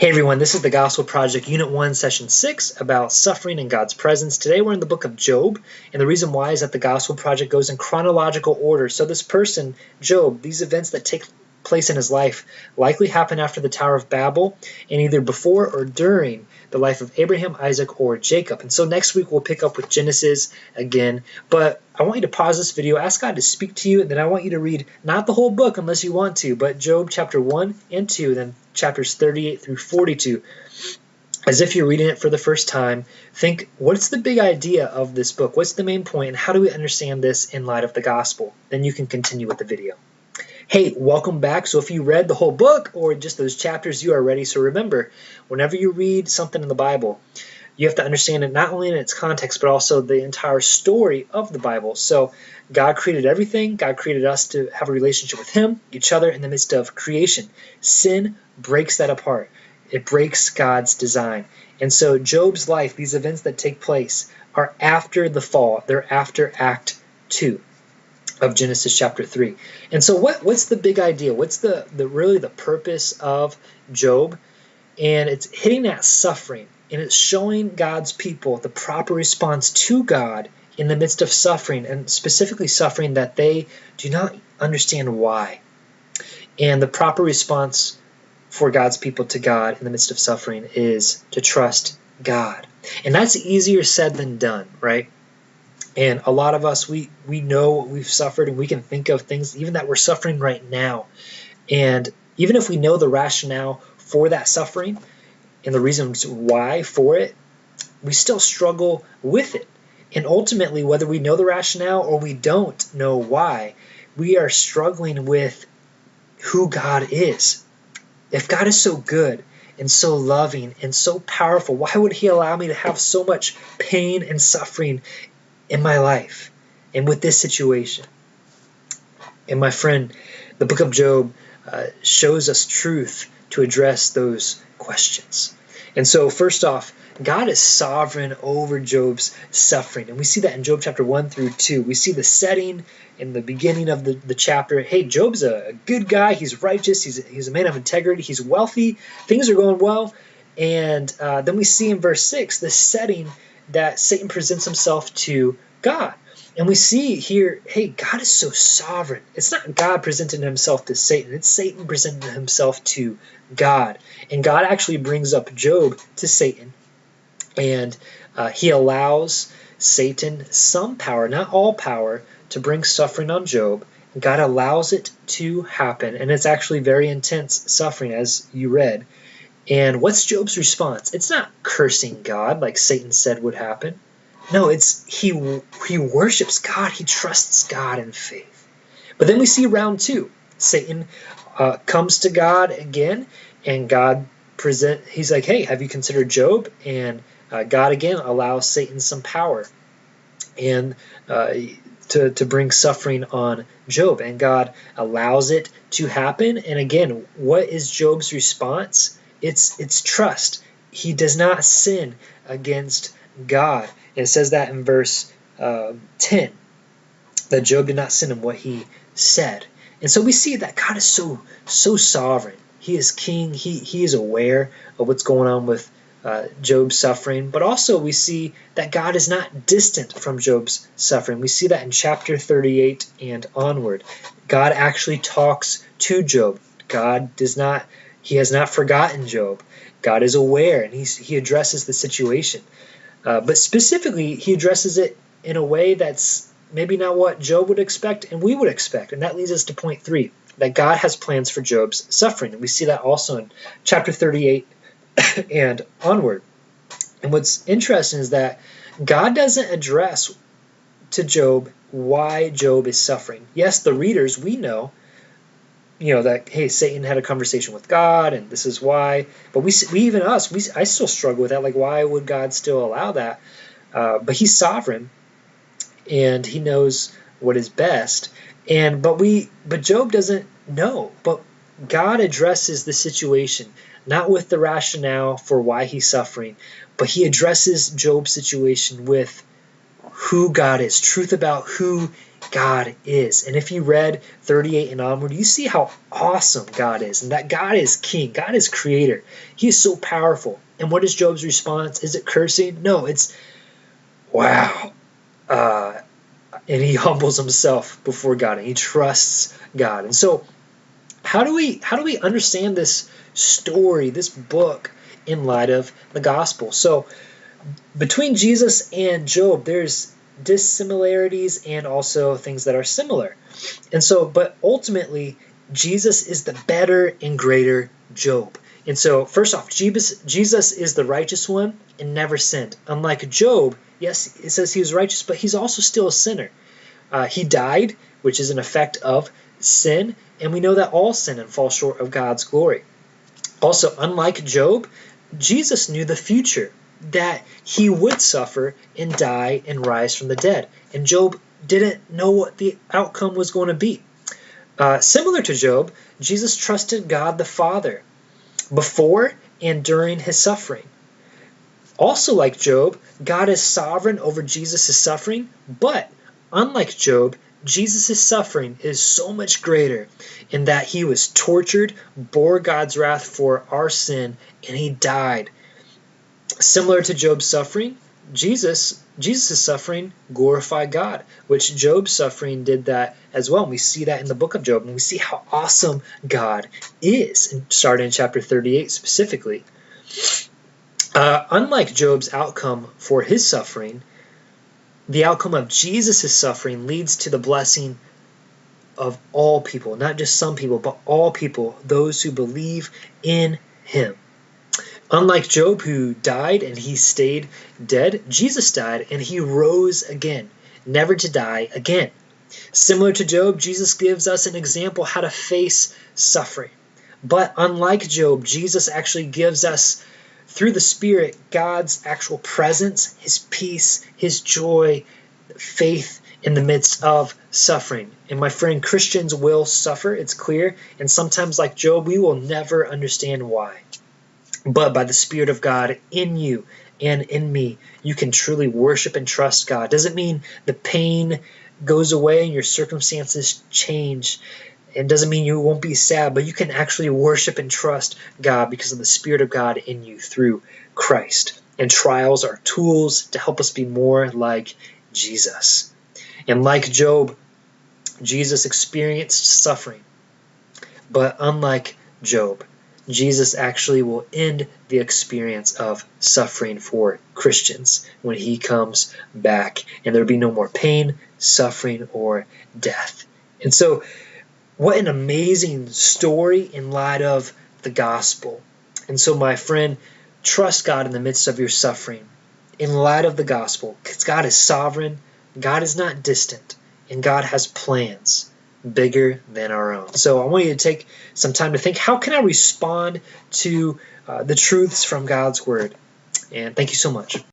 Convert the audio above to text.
Hey everyone, this is the Gospel Project Unit 1, Session 6 about suffering in God's presence. Today we're in the book of Job, and the reason why is that the Gospel Project goes in chronological order. So this person, Job, these events that take place in his life likely happen after the Tower of Babel and either before or during the life of Abraham, Isaac, or Jacob. And so next week we'll pick up with Genesis again, but I want you to pause this video, ask God to speak to you, and then I want you to read not the whole book unless you want to, but Job chapter 1 and 2, then chapters 38 through 42. As if you're reading it for the first time, think, what's the big idea of this book? What's the main point, and how do we understand this in light of the gospel? Then you can continue with the video. Hey, welcome back. So if you read the whole book or just those chapters, you are ready. So remember, whenever you read something in the Bible, you have to understand it not only in its context, but also the entire story of the Bible. So God created everything. God created us to have a relationship with Him, each other in the midst of creation. Sin breaks that apart. It breaks God's design. And so Job's life, these events that take place, are after the fall. They're after Act 2 of Genesis chapter 3. And so what's the big idea? What's the really the purpose of Job? And it's hitting that suffering, and it's showing God's people the proper response to God in the midst of suffering, and specifically suffering that they do not understand why. And the proper response for God's people to God in the midst of suffering is to trust God. And that's easier said than done, right? And a lot of us, we know what we've suffered, and we can think of things even that we're suffering right now. And even if we know the rationale for that suffering and the reasons why for it, we still struggle with it. And ultimately, whether we know the rationale or we don't know why, we are struggling with who God is. If God is so good and so loving and so powerful, why would He allow me to have so much pain and suffering in my life and with this situation? And my friend, the book of Job shows us truth to address those questions. And so first off, God is sovereign over Job's suffering. And we see that in Job chapter 1 through 2. We see the setting in the beginning of the chapter. Hey, Job's a good guy. He's righteous. He's a man of integrity. He's wealthy. Things are going well. And then we see in verse 6 the setting that Satan presents himself to God. And we see here, hey, God is so sovereign. It's not God presenting himself to Satan. It's Satan presenting himself to God. And God actually brings up Job to Satan. And he allows Satan some power, not all power, to bring suffering on Job. God allows it to happen. And it's actually very intense suffering, as you read. And what's Job's response? It's not cursing God like Satan said would happen. No, it's he worships God. He trusts God in faith. But then we see round 2. Satan comes to God again, and God he's like, hey, have you considered Job? And God again allows Satan some power and to bring suffering on Job. And God allows it to happen. And again, what is Job's response? It's trust. He does not sin against God. And it says that in verse 10, that Job did not sin in what he said. And so we see that God is so sovereign. He is king. He is aware of what's going on with Job's suffering. But also we see that God is not distant from Job's suffering. We see that in chapter 38 and onward. God actually talks to Job. He has not forgotten Job. God is aware, and he addresses the situation. But specifically, he addresses it in a way that's maybe not what Job would expect and we would expect. And that leads us to point 3, that God has plans for Job's suffering. And we see that also in chapter 38 and onward. And what's interesting is that God doesn't address to Job why Job is suffering. Yes, the readers, we know, that, hey, Satan had a conversation with God, and this is why. But I still struggle with that. Like, why would God still allow that? But He's sovereign, and He knows what is best. But Job doesn't know. But God addresses the situation, not with the rationale for why he's suffering, but He addresses Job's situation with who God is, truth about who God is. And if you read 38 and onward, you see how awesome God is, and that God is king, God is creator. He is so powerful. And what is Job's response? Is it cursing? No, it's wow. And he humbles himself before God, and he trusts God. And so how do we understand this story, this book, in light of the gospel? So between Jesus and Job, there's dissimilarities and also things that are similar. And so, but ultimately, Jesus is the better and greater Job. And so, first off, Jesus is the righteous one and never sinned. Unlike Job, yes, it says he was righteous, but he's also still a sinner. He died, which is an effect of sin, and we know that all sin and fall short of God's glory. Also, unlike Job, Jesus knew the future, that he would suffer and die and rise from the dead. And Job didn't know what the outcome was going to be. Similar to Job, Jesus trusted God the Father before and during his suffering. Also like Job, God is sovereign over Jesus' suffering, but unlike Job, Jesus' suffering is so much greater in that he was tortured, bore God's wrath for our sin, and he died. Similar to Job's suffering, Jesus' suffering glorified God, which Job's suffering did that as well. And we see that in the book of Job, and we see how awesome God is, and starting in chapter 38 specifically. Unlike Job's outcome for his suffering, the outcome of Jesus' suffering leads to the blessing of all people, not just some people, but all people, those who believe in him. Unlike Job, who died and he stayed dead, Jesus died and he rose again, never to die again. Similar to Job, Jesus gives us an example how to face suffering. But unlike Job, Jesus actually gives us, through the Spirit, God's actual presence, his peace, his joy, faith in the midst of suffering. And my friend, Christians will suffer, it's clear. And sometimes, like Job, we will never understand why. But by the Spirit of God in you and in me, you can truly worship and trust God. Doesn't mean the pain goes away and your circumstances change. It doesn't mean you won't be sad, but you can actually worship and trust God because of the Spirit of God in you through Christ. And trials are tools to help us be more like Jesus. And like Job, Jesus experienced suffering. But unlike Job, Jesus actually will end the experience of suffering for Christians when he comes back, and there'll be no more pain, suffering, or death. And so, what an amazing story in light of the gospel. And so, my friend, trust God in the midst of your suffering in light of the gospel, because God is sovereign, God is not distant, and God has plans bigger than our own. So I want you to take some time to think, how can I respond to the truths from God's Word? And thank you so much.